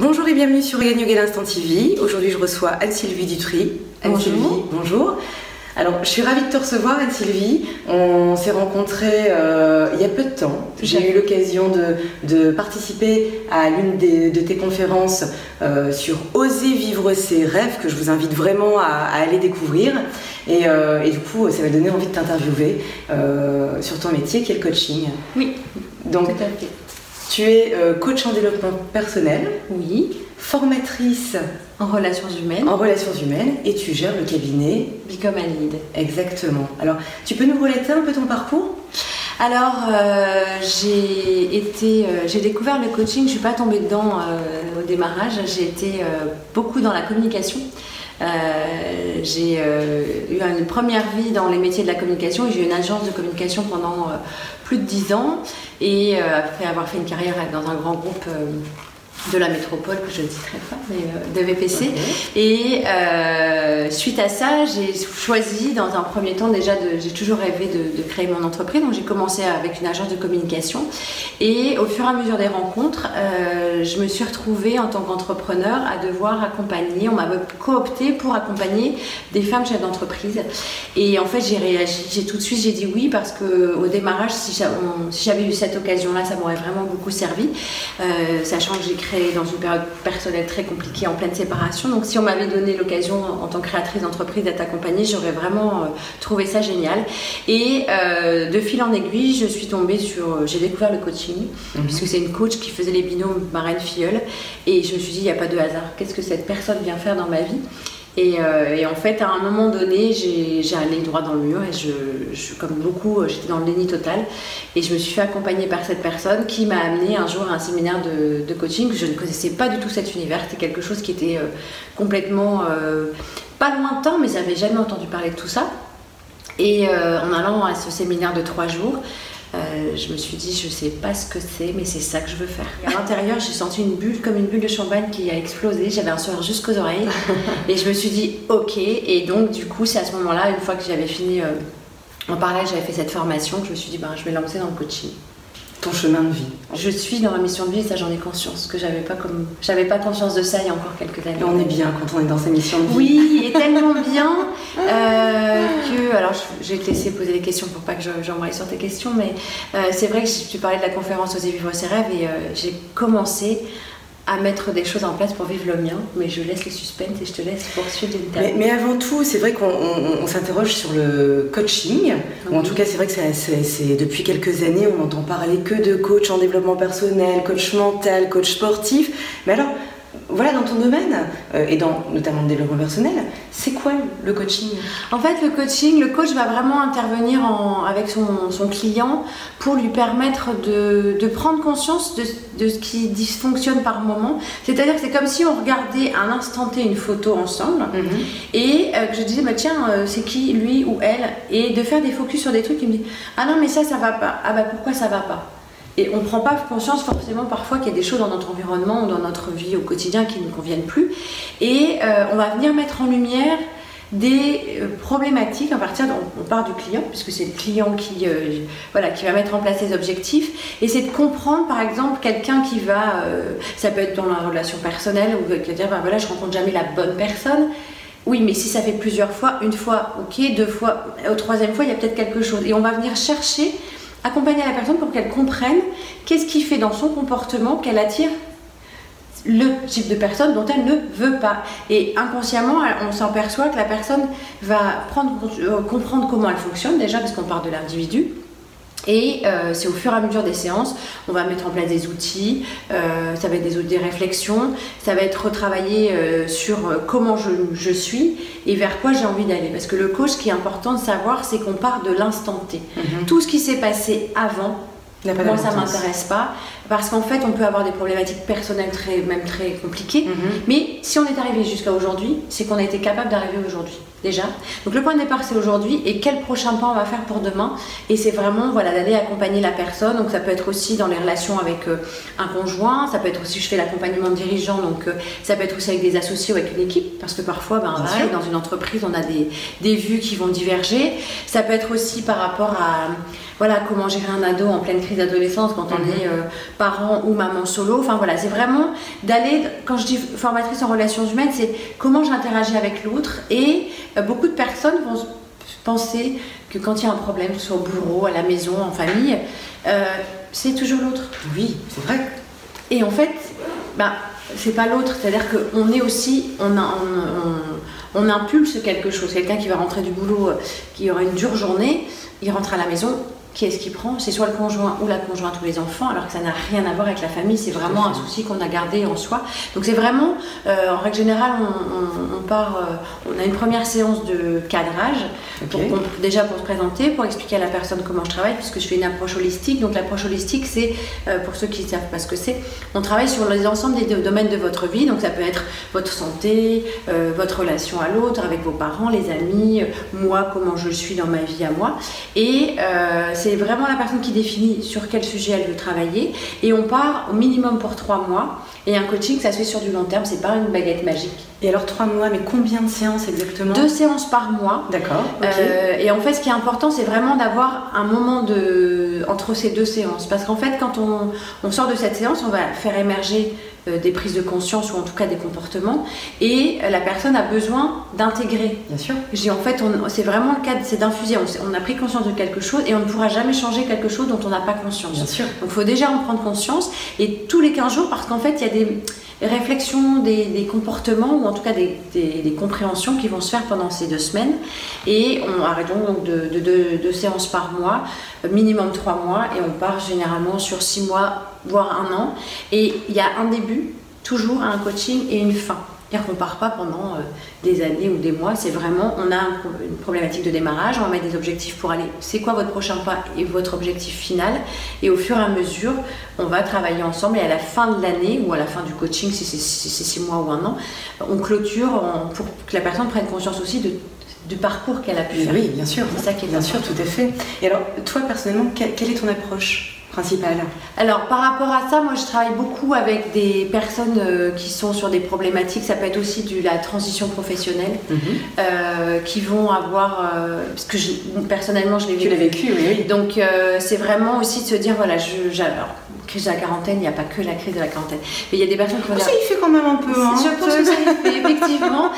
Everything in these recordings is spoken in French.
Bonjour et bienvenue sur Yoga Yoga l'Instant TV. Aujourd'hui je reçois Anne-Sylvie Dutry. Anne-Sylvie, bonjour. Alors je suis ravie de te recevoir Anne-Sylvie. On s'est rencontrés il y a peu de temps. J'ai eu l'occasion de participer à l'une de tes conférences sur Oser vivre ses rêves, que je vous invite vraiment à aller découvrir. Et du coup ça m'a donné envie de t'interviewer sur ton métier qui est le coaching. Oui, donc, tout à fait. Tu es coach en développement personnel, oui, formatrice en relations humaines, et tu gères le cabinet Become a Lead. Exactement. Alors, tu peux nous relater un peu ton parcours? Alors, j'ai découvert le coaching, je ne suis pas tombée dedans au démarrage, j'ai été beaucoup dans la communication. J'ai eu une première vie dans les métiers de la communication et j'ai eu une agence de communication pendant plus de 10 ans et après avoir fait une carrière dans un grand groupe de la métropole que je ne citerai pas, mais de VPC. Okay. Et suite à ça, j'ai choisi dans un premier temps déjà, j'ai toujours rêvé de créer mon entreprise, donc j'ai commencé avec une agence de communication et au fur et à mesure des rencontres, je me suis retrouvée en tant qu'entrepreneur à devoir accompagner, on m'a coopté pour accompagner des femmes chefs d'entreprise et en fait j'ai réagi, j'ai tout de suite j'ai dit oui parce qu'au démarrage, si j'avais eu cette occasion-là, ça m'aurait vraiment beaucoup servi, sachant que j'ai créé dans une période personnelle très compliquée en pleine séparation, donc si on m'avait donné l'occasion en tant que créatrice d'entreprise d'être accompagnée, j'aurais vraiment trouvé ça génial. Et de fil en aiguille, je suis tombée sur, j'ai découvert le coaching, puisque c'est une coach qui faisait les binômes marraine-filleule, et je me suis dit il n'y a pas de hasard, qu'est-ce que cette personne vient faire dans ma vie? Et en fait, à un moment donné, j'ai allé droit dans le mur et je comme beaucoup, j'étais dans le déni total. Et je me suis fait accompagner par cette personne qui m'a amené un jour à un séminaire de coaching. Je ne connaissais pas du tout cet univers. C'était quelque chose qui était complètement, pas lointain, mais j'avais jamais entendu parler de tout ça. Et en allant à ce séminaire de 3 jours, je me suis dit, je sais pas ce que c'est, mais c'est ça que je veux faire. Et à l'intérieur, j'ai senti une bulle, comme une bulle de champagne qui a explosé. J'avais un sourire jusqu'aux oreilles. Et je me suis dit, ok. Et donc, du coup, c'est à ce moment-là, une fois que j'avais fini, en parallèle, j'avais fait cette formation, que je me suis dit, ben, je vais lancer dans le coaching. Ton chemin de vie. Je suis dans ma mission de vie et ça j'en ai conscience, que j'avais pas conscience de ça il y a encore quelques années. On est bien quand on est dans sa mission de vie. Oui, et tellement bien que, alors je vais te laisser poser des questions pour pas que j'embraye sur tes questions, mais c'est vrai que tu parlais de la conférence Oser vivre ses rêves et j'ai commencé à mettre des choses en place pour vivre le mien, mais je laisse le suspense et je te laisse poursuivre l'étape. Mais avant tout, c'est vrai qu'on s'interroge sur le coaching, ou en tout cas c'est vrai que c'est depuis quelques années on n'entend parler que de coach en développement personnel, coach mental, coach sportif, mais alors voilà, dans ton domaine, et dans notamment le développement personnel, c'est quoi le coaching? En fait, le coaching, le coach va vraiment intervenir avec son client pour lui permettre de prendre conscience de ce qui dysfonctionne par moment. C'est-à-dire que c'est comme si on regardait à un instant T une photo ensemble et que je disais, bah, tiens, c'est qui, lui ou elle? Et de faire des focus sur des trucs qui me disent, ah non, mais ça va pas. Ah bah pourquoi ça va pas? Et on ne prend pas conscience forcément parfois qu'il y a des choses dans notre environnement ou dans notre vie au quotidien qui ne nous conviennent plus. Et on va venir mettre en lumière des problématiques à partir on part du client, puisque c'est le client qui va mettre en place les objectifs. Et c'est de comprendre par exemple quelqu'un qui va, ça peut être dans la relation personnelle, ou qui va dire, ben voilà, je rencontre jamais la bonne personne. Oui, mais si ça fait plusieurs fois, une fois, ok, 2 fois, au 3e fois, il y a peut-être quelque chose. Et on va venir accompagner la personne pour qu'elle comprenne qu'est-ce qui fait dans son comportement qu'elle attire le type de personne dont elle ne veut pas. Et inconsciemment, on s'aperçoit que la personne va comprendre comment elle fonctionne déjà, parce qu'on part de l'individu. Et c'est au fur et à mesure des séances, on va mettre en place des outils, ça va être des réflexions, ça va être retravaillé sur comment je suis et vers quoi j'ai envie d'aller. Parce que le coach, ce qui est important de savoir, c'est qu'on part de l'instant T. Tout ce qui s'est passé avant, moi ça ne m'intéresse pas, parce qu'en fait on peut avoir des problématiques personnelles même très compliquées, mais si on est arrivé jusqu'à aujourd'hui, c'est qu'on a été capable d'arriver aujourd'hui. déjà. Donc le point de départ c'est aujourd'hui et quel prochain pas on va faire pour demain. Et c'est vraiment voilà, d'aller accompagner la personne. Donc ça peut être aussi dans les relations avec un conjoint, ça peut être aussi, je fais l'accompagnement de dirigeants, donc ça peut être aussi avec des associés ou avec une équipe, parce que parfois dans une entreprise on a des vues qui vont diverger. Ça peut être aussi par rapport à voilà, comment gérer un ado en pleine crise d'adolescence quand on est parent ou maman solo. Enfin voilà, c'est vraiment d'aller, quand je dis formatrice en relations humaines, c'est comment j'interagis avec l'autre. Et beaucoup de personnes vont penser que quand il y a un problème, soit au bureau, à la maison, en famille, c'est toujours l'autre. Oui, c'est vrai. Et en fait, c'est pas l'autre, c'est-à-dire qu'on est aussi, on impulse quelque chose. Quelqu'un qui va rentrer du boulot, qui aura une dure journée, il rentre à la maison. Qui est-ce qui prend? C'est soit le conjoint ou la conjointe ou les enfants, alors que ça n'a rien à voir avec la famille, c'est vraiment un souci qu'on a gardé en soi. Donc c'est vraiment, en règle générale, on a une première séance de cadrage, déjà pour se présenter, pour expliquer à la personne comment je travaille, puisque je fais une approche holistique. Donc l'approche holistique, c'est, pour ceux qui ne savent pas ce que c'est, on travaille sur l'ensemble des domaines de votre vie, donc ça peut être votre santé, votre relation à l'autre, avec vos parents, les amis, moi, comment je suis dans ma vie à moi, et c'est vraiment la personne qui définit sur quel sujet elle veut travailler, et on part au minimum pour 3 mois, et un coaching ça se fait sur du long terme, c'est pas une baguette magique. Et alors 3 mois, mais combien de séances exactement? 2 séances par mois. D'accord. Et en fait ce qui est important c'est vraiment d'avoir un moment entre ces 2 séances, parce qu'en fait quand on sort de cette séance, on va faire émerger des prises de conscience ou en tout cas des comportements, et la personne a besoin d'intégrer. Bien sûr. Je dis en fait, c'est vraiment le cas, c'est d'infuser. On a pris conscience de quelque chose et on ne pourra jamais changer quelque chose dont on n'a pas conscience. Bien sûr. Donc il faut déjà en prendre conscience, et tous les 15 jours, parce qu'en fait il y a des réflexions, des comportements ou en tout cas des compréhensions qui vont se faire pendant ces 2 semaines, et on arrête donc de 2 séances par mois, minimum 3 mois, et on part généralement sur 6 mois voire 1 an, et il y a un début toujours à un coaching et une fin. C'est-à-dire qu'on ne part pas pendant des années ou des mois, c'est vraiment, on a une problématique de démarrage, on va mettre des objectifs pour aller, c'est quoi votre prochain pas et votre objectif final, et au fur et à mesure, on va travailler ensemble, et à la fin de l'année, ou à la fin du coaching, si c'est 6 mois ou 1 an, on clôture pour que la personne prenne conscience aussi du parcours qu'elle a pu faire. Oui, bien sûr. C'est ça qui est bien sûr, tout à fait. Et alors, toi personnellement, quelle est ton approche principale? Alors par rapport à ça, moi je travaille beaucoup avec des personnes qui sont sur des problématiques, ça peut être aussi de la transition professionnelle, qui vont avoir, parce que personnellement je l'ai vécu. Tu l'as vécu, oui. Donc c'est vraiment aussi de se dire, voilà, alors, crise de la quarantaine, il n'y a pas que la crise de la quarantaine, mais il y a des personnes qui vont dire... Ça, il fait quand même un peu, hein. Je pense que ça y fait, effectivement.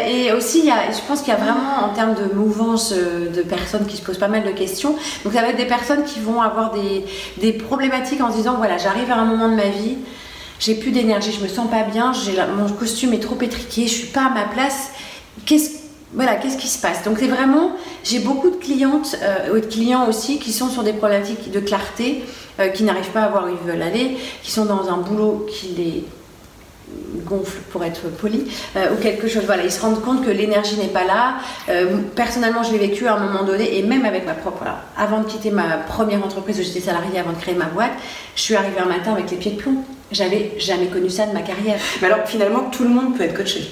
Et aussi, je pense qu'il y a vraiment, en termes de mouvance de personnes qui se posent pas mal de questions, donc ça va être des personnes qui vont avoir des problématiques en se disant, voilà, j'arrive à un moment de ma vie, j'ai plus d'énergie, je me sens pas bien, mon costume est trop étriqué, je suis pas à ma place, qu'est-ce qui se passe? Donc c'est vraiment, j'ai beaucoup de clientes et de clients aussi qui sont sur des problématiques de clarté, qui n'arrivent pas à voir où ils veulent aller, qui sont dans un boulot qui les gonfle, pour être poli, ou quelque chose, voilà, ils se rendent compte que l'énergie n'est pas là. Personnellement je l'ai vécu à un moment donné, et même avec ma propre, voilà, avant de quitter ma première entreprise où j'étais salariée, avant de créer ma boîte, je suis arrivée un matin avec les pieds de plomb. J'avais jamais connu ça de ma carrière. Mais alors finalement tout le monde peut être coaché?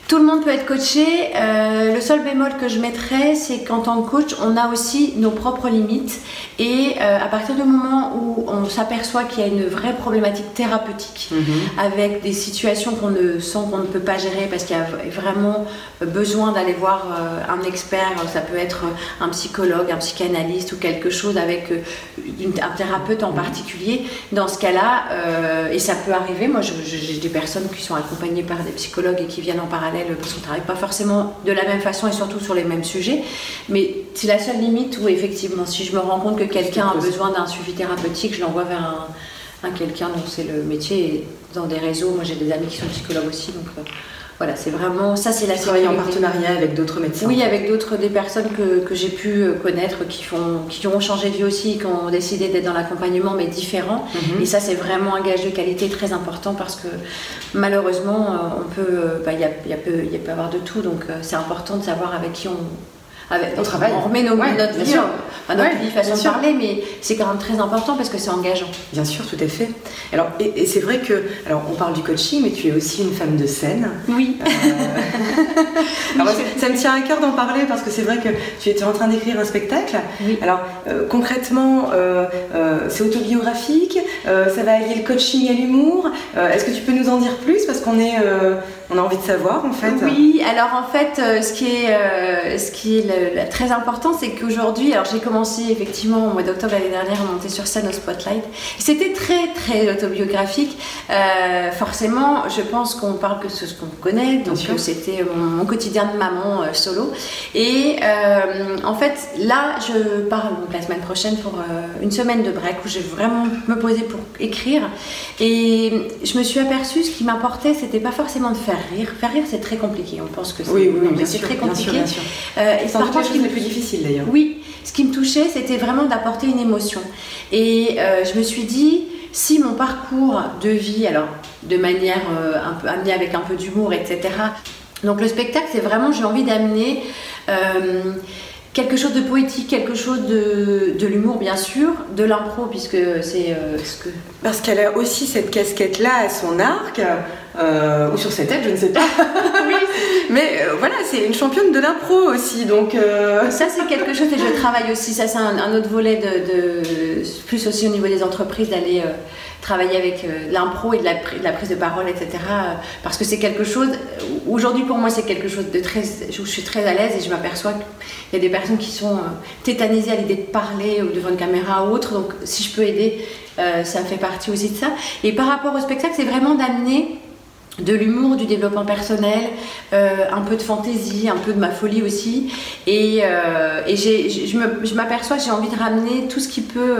Tout le monde peut être coaché. Le seul bémol que je mettrais, c'est qu'en tant que coach, on a aussi nos propres limites. Et à partir du moment où on s'aperçoit qu'il y a une vraie problématique thérapeutique, avec des situations qu'on ne sent qu'on ne peut pas gérer parce qu'il y a vraiment besoin d'aller voir un expert, ça peut être un psychologue, un psychanalyste ou quelque chose avec un thérapeute en particulier. Dans ce cas-là, et ça peut arriver, moi j'ai des personnes qui sont accompagnées par des psychologues et qui viennent en parallèle parce qu'on ne travaille pas forcément de la même façon et surtout sur les mêmes sujets, mais c'est la seule limite où effectivement si je me rends compte que quelqu'un a besoin d'un suivi thérapeutique, je l'envoie vers un quelqu'un dont c'est le métier, et dans des réseaux, moi j'ai des amis qui sont psychologues aussi, donc voilà, c'est vraiment ça, c'est la sécurité. En partenariat avec d'autres médecins. Oui, avec des personnes que j'ai pu connaître, qui ont changé de vie aussi, qui ont décidé d'être dans l'accompagnement, mais différents. Et ça, c'est vraiment un gage de qualité très important, parce que malheureusement, il peut y avoir de tout. Donc, c'est important de savoir on travaille, on remet notre vie, notre vie, façon de parler, mais c'est quand même très important parce que c'est engageant. Bien sûr, tout à fait. Alors, et c'est vrai que, alors on parle du coaching, mais tu es aussi une femme de scène. Oui. Alors, ça me tient à cœur d'en parler parce que c'est vrai que tu étais en train d'écrire un spectacle. Oui. Alors, concrètement, c'est autobiographique, ça va allier le coaching et l'humour. Est-ce que tu peux nous en dire plus parce qu'on on a envie de savoir en fait. Oui, alors en fait, ce qui est très important, c'est qu'aujourd'hui, alors j'ai commencé effectivement au mois d'octobre l'année dernière à monter sur scène au Spotlight. C'était très très autobiographique. Forcément, je pense qu'on parle que de ce qu'on connaît, donc c'était mon quotidien de maman solo. Et en fait, là, je pars donc la semaine prochaine pour une semaine de break où je vais vraiment me poser pour écrire. Et je me suis aperçue, ce qui m'importait, c'était pas forcément de faire rire. Faire rire, c'est très compliqué. On pense que c'est très compliqué. Bien sûr. Et c'est parfois ce qui est le plus difficile d'ailleurs. Oui, ce qui me touchait, c'était vraiment d'apporter une émotion. Et je me suis dit, si mon parcours de vie, alors de manière un peu amenée avec un peu d'humour, etc. Donc le spectacle, c'est vraiment, j'ai envie d'amener quelque chose de poétique, quelque chose de l'humour bien sûr, de l'impro puisque c'est ce que... Parce qu'elle a aussi cette casquette-là à son arc, ou sur sa tête, je ne sais pas. Oui. Mais voilà, c'est une championne de l'impro aussi, donc... Ça c'est quelque chose et je travaille aussi, ça c'est un autre volet plus aussi au niveau des entreprises d'aller... travailler avec l'impro et de la prise de parole, etc. Parce que c'est quelque chose, aujourd'hui pour moi c'est quelque chose de très, où je suis très à l'aise et je m'aperçois qu'il y a des personnes qui sont tétanisées à l'idée de parler devant une caméra ou autre, donc si je peux aider, ça fait partie aussi de ça. Et par rapport au spectacle, c'est vraiment d'amener de l'humour, du développement personnel, un peu de fantaisie, un peu de ma folie aussi. Et je m'aperçois que j'ai envie de ramener tout ce qui peut...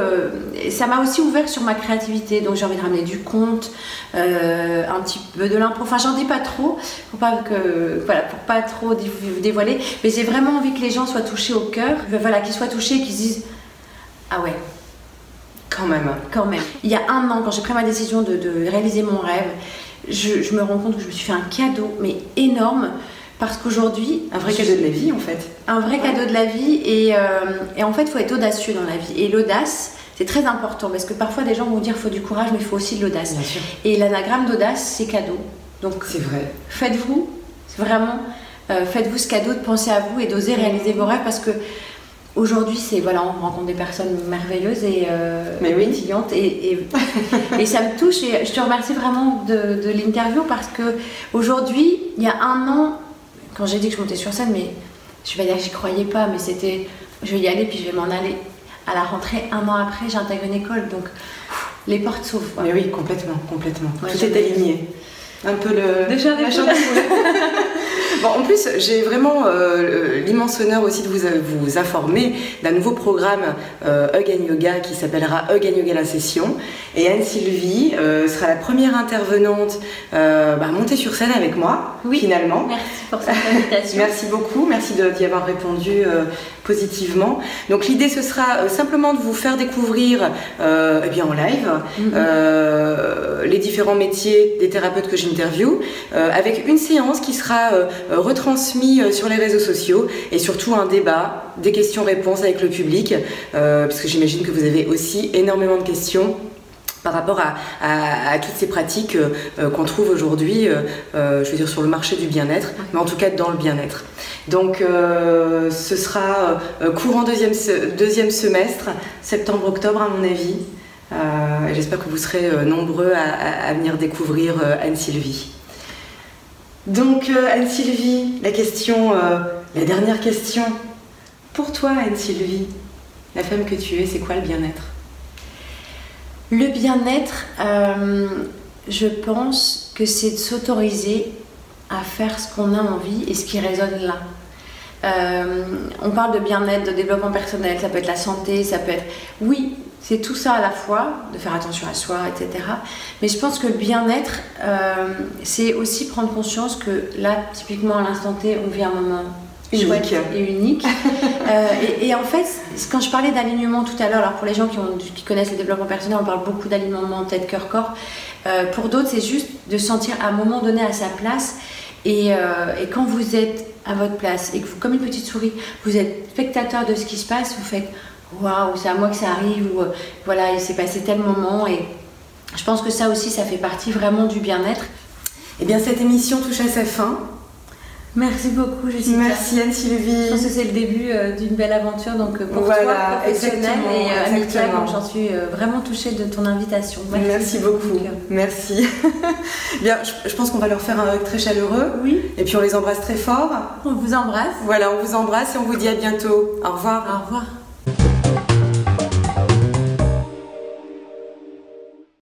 ça m'a aussi ouvert sur ma créativité. Donc j'ai envie de ramener du conte, un petit peu de l'impro. Enfin, j'en dis pas trop, pour pas trop dévoiler. Mais j'ai vraiment envie que les gens soient touchés au cœur. Voilà, qu'ils soient touchés et qu'ils se disent « Ah ouais ». Quand même. Il y a un an, quand j'ai pris ma décision de réaliser mon rêve, je me rends compte que je me suis fait un cadeau, mais énorme, parce qu'aujourd'hui... Un vrai cadeau de la vie, en fait. Un vrai cadeau de la vie, et en fait, il faut être audacieux dans la vie. Et l'audace, c'est très important, parce que parfois, des gens vont dire qu'il faut du courage, mais il faut aussi de l'audace. Bien sûr. Et l'anagramme d'audace, c'est cadeau. Donc, c'est vrai. Faites-vous ce cadeau de penser à vous et d'oser réaliser vos rêves, parce que aujourd'hui, on rencontre des personnes merveilleuses et pétillantes et ça me touche et je te remercie vraiment de l'interview parce que aujourd'hui, il y a un an, quand j'ai dit que je montais sur scène, mais je vais dire que j'y croyais pas, mais c'était, je vais y aller puis je vais m'en aller. À la rentrée, un an après, j'ai intégré une école, donc les portes s'ouvrent. Mais oui, complètement. Ouais, tout est aligné. Un peu la chambre. Bon, en plus, j'ai vraiment l'immense honneur aussi de vous informer d'un nouveau programme Hug and Yoga qui s'appellera Hug and Yoga la session. Et Anne-Sylvie sera la première intervenante montée sur scène avec moi, finalement. Merci pour cette invitation. Merci beaucoup, merci d'y avoir répondu positivement. Donc l'idée, ce sera simplement de vous faire découvrir en live les différents métiers des thérapeutes que j'interviewe, avec une séance qui sera retransmise sur les réseaux sociaux et surtout un débat, des questions-réponses avec le public, parce que j'imagine que vous avez aussi énormément de questions par rapport à toutes ces pratiques qu'on trouve aujourd'hui, je veux dire sur le marché du bien-être, mais en tout cas dans le bien-être. Donc ce sera courant deuxième semestre, septembre-octobre à mon avis. Et j'espère que vous serez nombreux à venir découvrir Anne-Sylvie. Donc Anne-Sylvie, la dernière question. Pour toi Anne-Sylvie, la femme que tu es, c'est quoi le bien-être ? Le bien-être, je pense que c'est de s'autoriser à faire ce qu'on a envie et ce qui résonne là. On parle de bien-être, de développement personnel, ça peut être la santé, ça peut être... Oui, c'est tout ça à la fois, de faire attention à soi, etc. Mais je pense que le bien-être, c'est aussi prendre conscience que là, typiquement à l'instant T, on vit un moment chouette et unique. Et en fait, quand je parlais d'alignement tout à l'heure, alors pour les gens qui connaissent le développement personnel, on parle beaucoup d'alignement tête, cœur, corps. Pour d'autres, c'est juste de se sentir à un moment donné à sa place. Et quand vous êtes à votre place et que vous, comme une petite souris, vous êtes spectateur de ce qui se passe, vous faites waouh, c'est à moi que ça arrive, ou voilà, il s'est passé tel moment. Et je pense que ça aussi, ça fait partie vraiment du bien-être. Eh bien, cette émission touche à sa fin. Merci beaucoup, Jessica. Merci Anne-Sylvie. Je pense que c'est le début d'une belle aventure donc pour toi, professionnelle et amicale. Donc j'en suis vraiment touchée de ton invitation. Merci beaucoup. Merci. Bien, je pense qu'on va leur faire un hug très chaleureux. Oui. Et puis on les embrasse très fort. On vous embrasse. Voilà, on vous embrasse et on vous dit à bientôt. Au revoir. Au revoir.